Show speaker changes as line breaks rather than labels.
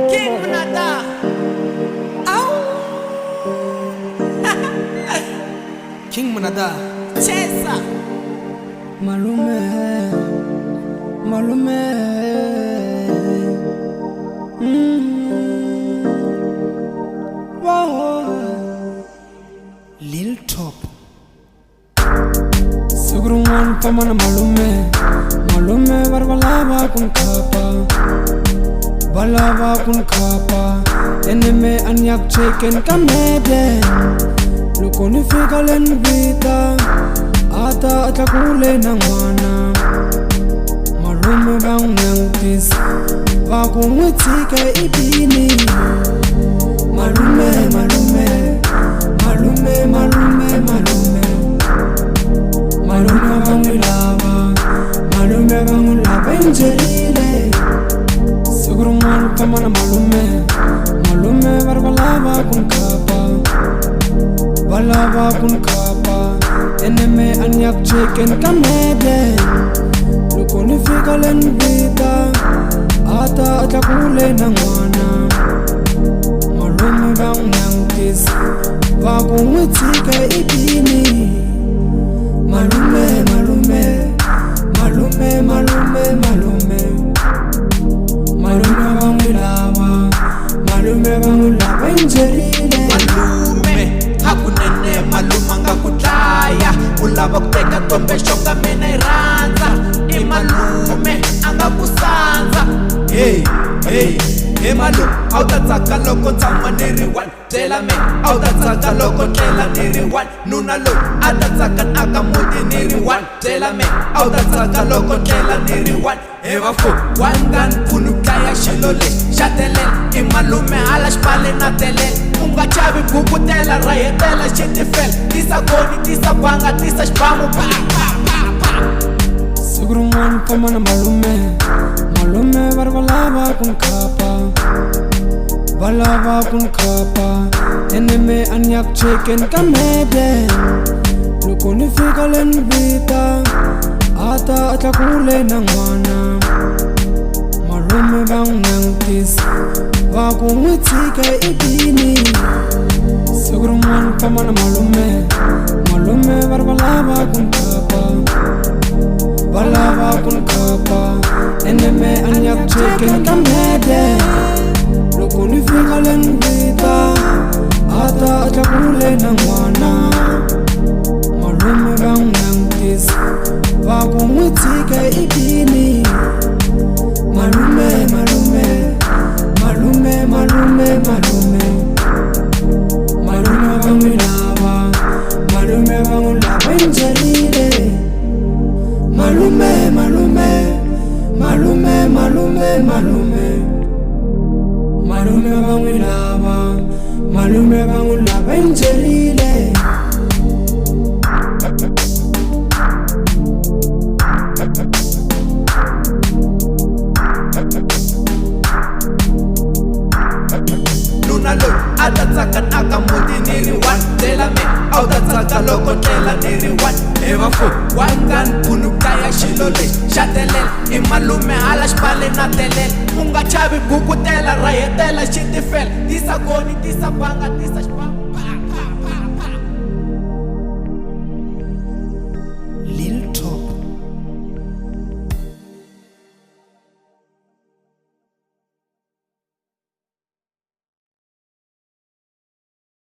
King Manada. King Manada. Chesa.
Malume. Wow.
Lil Top.
Sugrungan pamana malume varvalava kun kapa balava kun kapa eneme anyak chicken kamede lukoni fikalen vita ata atakule nangwana malume bang nangtis va kumwitike ibini malume bangulava injerile Sugrungan pamana malume varvalava kun kapa balava kun kapa eneme anyak chicken kamede lukoni fikalen vita ata atakule nangwana malume bang nangtis va kumwitike ibini malume bangulava injerile
Malume hakunene malume angakudlaya ulava kuteka tombe xonga mina irhandza I malume angakusanza Hey malume a wu ta tsaka loko tshama ni ri one byela me a wu ta tsaka loko tlela ni ri one nuna loyi a ta tsaka aka muti ni ri one byela me a wu ta tsaka loko tlela ni ri one he vafo wangani pfuni ku dlaya xilo lexi xa telela I malume hala xipale na telela u nga chavi bukutela ra hetela xitifela tisa goni tisa banga tisa xibamu pa
Sugrungan pamana malume varvalava kun kapa balava kun kapa eneme anyak chicken kamede lukoni fikalen vita ata atakule nangwana malume bang nangtis va kumwitike ibini Sugrungan pamana malume varvalava kun kapa balava kun kapa eneme anyak chicken kamede lukoni fikalen vita ata atakule nangwana malume bang nangtis va kumwitike ibini malume bangulava injerile malume bangulava injerile
nuna loyi a ta tsaka aka muti ni ri one byela me a wu ta tsaka loko tlela ni ri one he vafo wangani pfuni ku dlaya xilo lexi xa telela I malume hala xipale na telela u nga chavi bukutela ra hetela xitifela tisa goni tisa banga tisa xibamu